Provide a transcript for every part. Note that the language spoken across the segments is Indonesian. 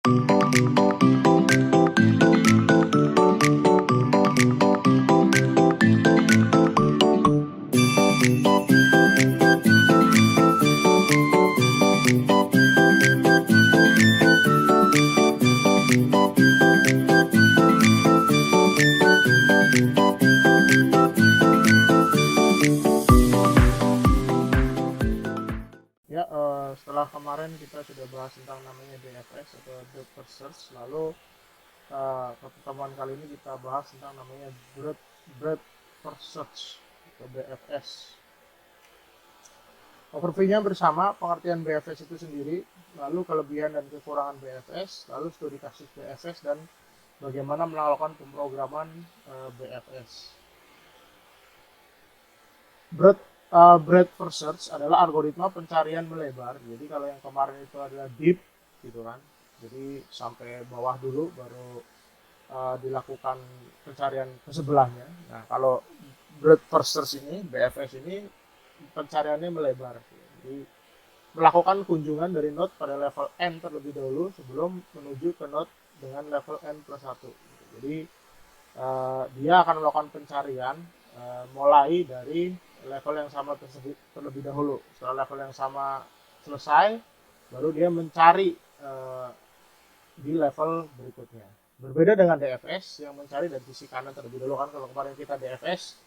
Ya, setelah kemarin kita sudah bahas tentang namanya DFS atau Depth First Search, lalu pertemuan kali ini kita bahas tentang namanya Breadth First Search atau BFS. Overview-nya bersama pengertian BFS itu sendiri, lalu kelebihan dan kekurangan BFS, lalu studi kasus BFS, dan bagaimana melakukan pemrograman BFS. Breadth first search adalah algoritma pencarian melebar. Jadi kalau yang kemarin itu adalah deep, gitu kan. Jadi sampai bawah dulu baru dilakukan pencarian ke sebelahnya. Nah kalau breadth first search ini, BFS ini pencariannya melebar. Jadi melakukan kunjungan dari node pada level n terlebih dahulu sebelum menuju ke node dengan level n plus 1. Jadi dia akan melakukan pencarian mulai dari level yang sama tersebut terlebih dahulu. Setelah level yang sama selesai, baru dia mencari di level berikutnya. Berbeda dengan DFS yang mencari dari sisi kanan terlebih dahulu kan. Kalau kemarin kita DFS,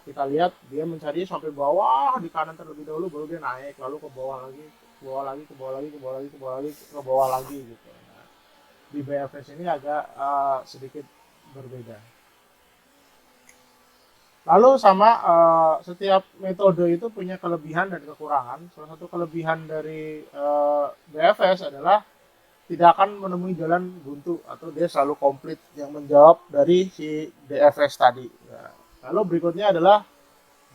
kita lihat dia mencari sampai bawah di kanan terlebih dahulu, baru dia naik, lalu ke bawah lagi, ke bawah lagi, ke bawah lagi, ke bawah lagi, ke bawah lagi, ke bawah lagi gitu. Nah, di BFS ini agak sedikit berbeda. Lalu sama setiap metode itu punya kelebihan dan kekurangan. Salah satu kelebihan dari BFS adalah tidak akan menemui jalan buntu atau dia selalu komplit yang menjawab dari si DFS tadi. Nah, lalu berikutnya adalah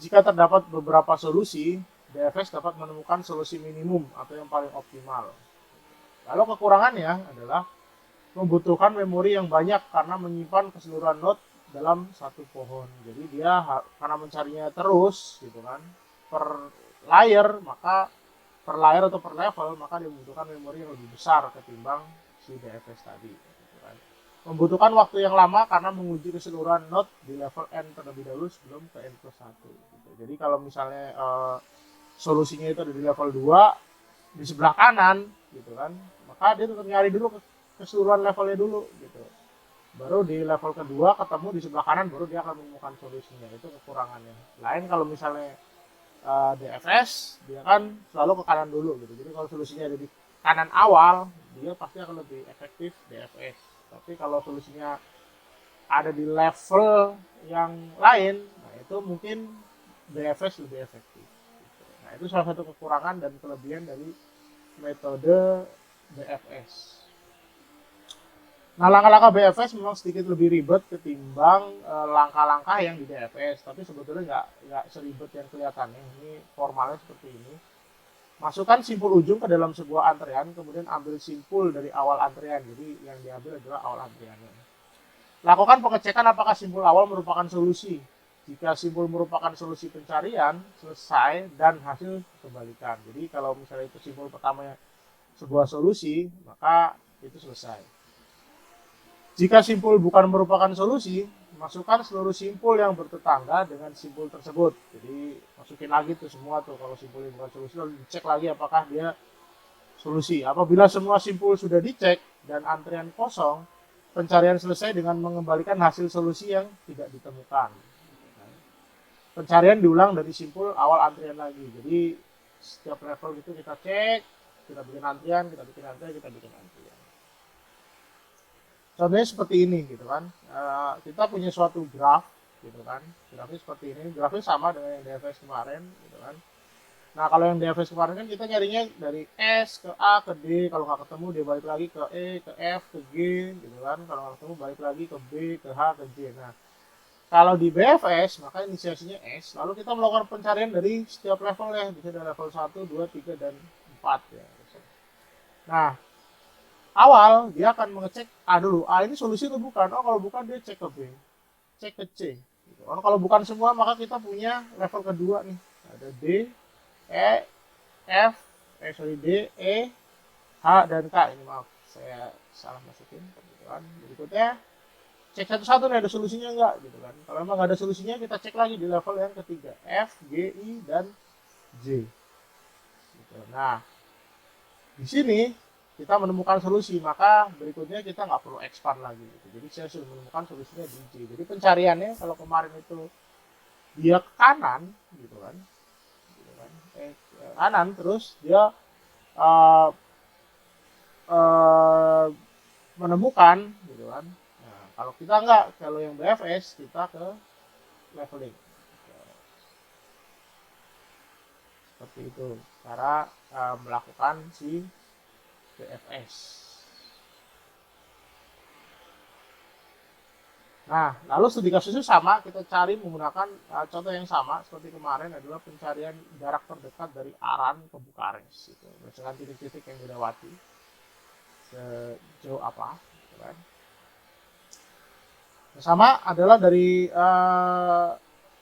jika terdapat beberapa solusi, DFS dapat menemukan solusi minimum atau yang paling optimal. Lalu kekurangannya adalah membutuhkan memori yang banyak karena menyimpan keseluruhan node dalam satu pohon. Jadi dia karena mencarinya terus gitu kan per layer, maka per layer atau per level, maka dia membutuhkan memori yang lebih besar ketimbang si DFS tadi gitu kan. Membutuhkan waktu yang lama karena menguji keseluruhan node di level n terlebih dahulu sebelum ke n plus 1 gitu. Jadi kalau misalnya solusinya itu ada di level 2 di sebelah kanan gitu kan, maka dia tetap nyari dulu keseluruhan levelnya dulu gitu. Baru di level kedua ketemu di sebelah kanan, baru dia akan menemukan solusinya. Itu kekurangannya. Lain kalau misalnya DFS, dia kan selalu ke kanan dulu gitu. Jadi kalau solusinya ada di kanan awal, dia pasti akan lebih efektif DFS. Tapi kalau solusinya ada di level yang lain, nah itu mungkin DFS lebih efektif gitu. Nah itu salah satu kekurangan dan kelebihan dari metode BFS. Nah, langkah-langkah BFS memang sedikit lebih ribet ketimbang langkah-langkah yang di DFS, tapi sebetulnya nggak seribet yang kelihatannya. Ini formalnya seperti ini. Masukkan simpul ujung ke dalam sebuah antrean, kemudian ambil simpul dari awal antrean. Jadi yang diambil adalah awal antreannya. Lakukan pengecekan apakah simpul awal merupakan solusi. Jika simpul merupakan solusi pencarian, selesai dan hasil kebalikan. Jadi kalau misalnya itu simpul pertamanya sebuah solusi, maka itu selesai. Jika simpul bukan merupakan solusi, masukkan seluruh simpul yang bertetangga dengan simpul tersebut. Jadi masukin lagi tuh semua tuh kalau simpulnya bukan solusi, lalu dicek lagi apakah dia solusi. Apabila semua simpul sudah dicek dan antrian kosong, pencarian selesai dengan mengembalikan hasil solusi yang tidak ditemukan. Pencarian diulang dari simpul awal antrian lagi. Jadi setiap level itu kita cek, kita bikin antrian, kita bikin antrian, kita bikin antrian. Contohnya seperti ini gitu kan, kita punya suatu graf gitu kan, grafnya seperti ini, grafnya sama dengan yang DFS kemarin gitu kan. Nah kalau yang DFS kemarin kan kita nyarinya dari S ke A ke D, kalau nggak ketemu dia balik lagi ke E ke F ke G gitu kan, kalau nggak ketemu balik lagi ke B ke H ke J. Nah kalau di BFS maka inisiasinya S, lalu kita melakukan pencarian dari setiap levelnya, bisa dari level 1, 2, 3, dan 4 ya. Nah awal dia akan mengecek A dulu, A ini solusi atau bukan. Oh kalau bukan dia cek ke B, cek ke C gitu. Oh, kalau bukan semua maka kita punya level kedua nih, ada D, E, F, D, E, H, dan K. Ini maaf saya salah masukin gitu kan. Berikutnya cek satu-satu nih ada solusinya enggak gitu kan. Kalau memang nggak ada solusinya, kita cek lagi di level yang ketiga, F, G, I, dan J gitu. Nah, di sini kita menemukan solusi, maka berikutnya kita nggak perlu expand lagi gitu. Jadi saya sudah menemukan solusinya di J. Jadi pencariannya kalau kemarin itu dia ke kanan gitu kan, kanan, terus dia uh, uh, menemukan gitu kan. Nah, kalau kita nggak, kalau yang BFS kita ke leveling seperti itu cara melakukan si BFS. Nah, lalu studi kasusnya sama, kita cari menggunakan contoh yang sama seperti kemarin adalah pencarian jarak terdekat dari Aran ke Bukares. Gitu. Berdasarkan titik-titik yang dilewati sejauh apa. Gitu kan. Yang sama adalah dari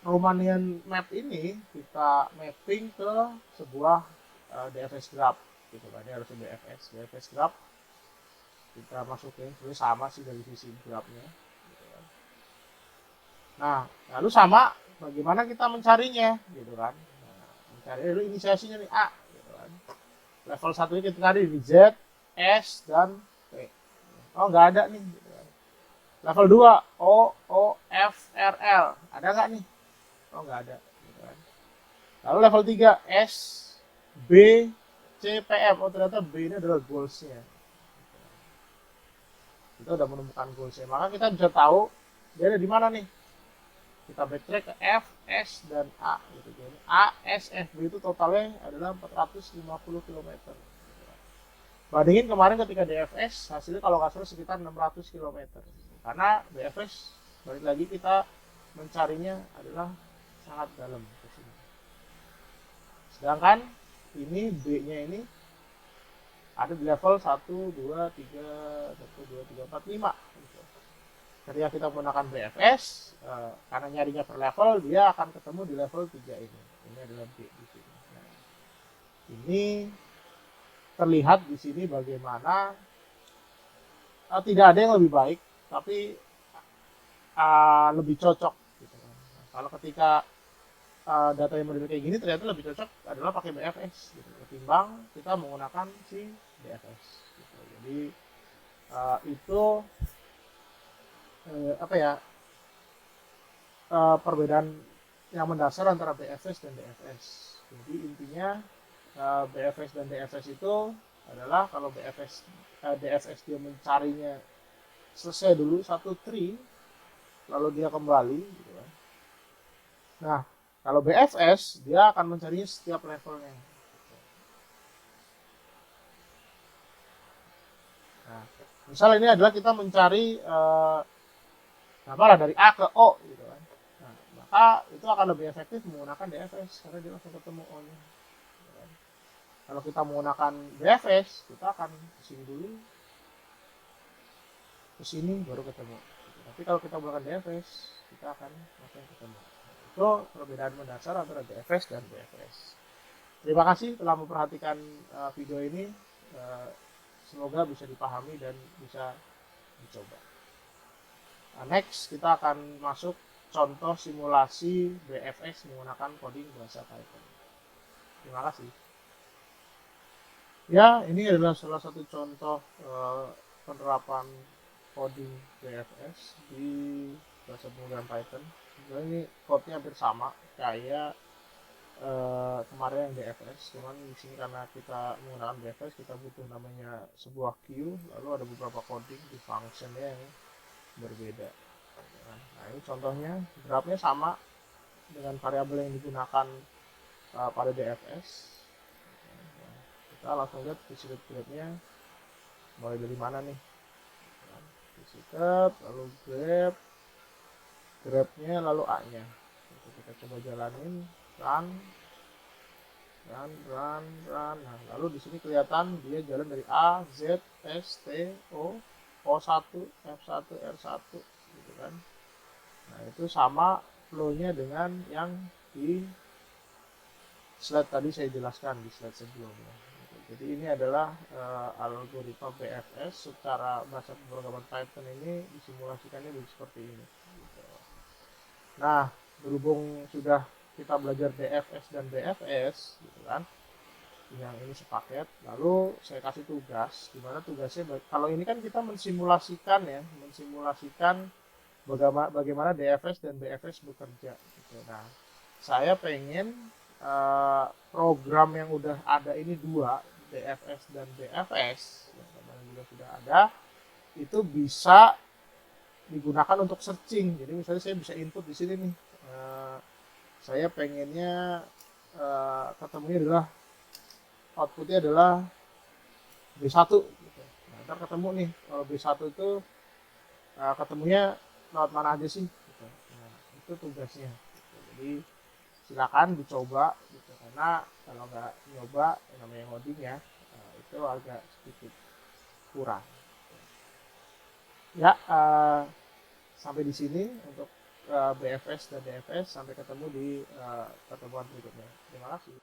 Romanian map ini kita mapping ke sebuah DFS graph. Gitu kan. Ini harus BFS graph. Kita masukin, sebenarnya sama sih dari sisi grafnya. Nah, lalu sama bagaimana kita mencarinya, gitu kan? Nah, mencari dulu inisiasinya nih A, gitu kan? Level 1 ini kita cari di Z, S, dan T. Oh, nggak ada nih. Gitu kan. Level 2, O, O, F, R, L. Ada nggak nih? Oh, nggak ada. Gitu kan. Lalu level 3, S, B, C, P, M. Oh, ternyata B ini adalah goalsnya. Kita udah menemukan goalsnya. Maka kita bisa tahu dia ada di mana nih. Kita backtrack ke F, S, dan A gitu. Jadi A, S, F, B itu totalnya adalah 450 km. Bandingin kemarin ketika DFS, hasilnya kalau nggak salah sekitar 600 km. Karena DFS, balik lagi kita mencarinya adalah sangat dalam ke sini. Sedangkan ini B-nya ini ada di level 1, 2, 3, 1, 2, 3, 4, 5. Ketika kita menggunakan BFS, karena nyarinya per level, dia akan ketemu di level 3 ini. Ini adalah B di sini. Nah, ini terlihat di sini bagaimana tidak ada yang lebih baik, tapi lebih cocok. Gitu. Nah, kalau ketika data yang model kayak gini, ternyata lebih cocok adalah pakai BFS, gitu, ketimbang kita menggunakan si BFS. Gitu. Jadi itu perbedaan yang mendasar antara BFS dan DFS. Jadi intinya BFS dan DFS itu adalah kalau DFS dia mencarinya selesai dulu satu tree, lalu dia kembali. Gitu kan. Nah, kalau BFS dia akan mencarinya setiap levelnya. Nah, misalnya ini adalah kita mencari dari A ke O, gitu kan. Nah, maka itu akan lebih efektif menggunakan DFS karena dia langsung ketemu O-nya. Kalau kita menggunakan DFS, kita akan kesini dulu, kesini baru ketemu. Tapi kalau kita menggunakan DFS, kita akan langsung ketemu. Itu perbedaan mendasar antara DFS dan DFS. Terima kasih telah memperhatikan video ini. Semoga bisa dipahami dan bisa dicoba. Next, kita akan masuk contoh simulasi BFS menggunakan coding bahasa Python. Terima kasih. Ya, ini adalah salah satu contoh penerapan coding BFS di bahasa pemrograman Python. Sebenarnya ini code-nya hampir sama kayak kemarin yang DFS, cuman di sini karena kita menggunakan BFS kita butuh namanya sebuah queue, lalu ada beberapa coding di functionnya yang berbeda. Nah, ini contohnya grafnya sama dengan variabel yang digunakan pada DFS. Kita langsung lihat visited grabnya mulai dari mana nih. Visited, lalu grabnya, lalu A-nya. Kita coba jalanin. Run. Nah, lalu di sini kelihatan dia jalan dari A, Z, S, T, O, O1, F1, R1, gitu kan. Nah, itu sama flow-nya dengan yang di slide tadi saya jelaskan di slide sebelumnya. Jadi ini adalah algoritma BFS secara bahasa pemrograman Python ini disimulasikannya seperti ini. Gitu. Nah, berhubung sudah kita belajar DFS dan BFS, gitu kan, yang ini sepaket, lalu saya kasih tugas, di mana tugasnya, kalau ini kan kita mensimulasikan ya, mensimulasikan bagaimana DFS dan BFS bekerja. Gitu. Nah, saya pengen program yang udah ada ini dua, DFS dan BFS, yang kemarin juga sudah ada, itu bisa digunakan untuk searching. Jadi misalnya saya bisa input di sini nih, saya pengennya ketemunya adalah outputnya adalah B1 gitu. Nah, ntar ketemu nih kalau B1 itu ketemunya lewat mana aja sih gitu. Nah, itu tugasnya gitu. Jadi silakan dicoba gitu, karena kalau nggak nyoba yang namanya ngoding ya, itu agak sedikit kurang ya. Sampai di sini untuk BFS dan DFS. Sampai ketemu di pertemuan berikutnya. Terima kasih.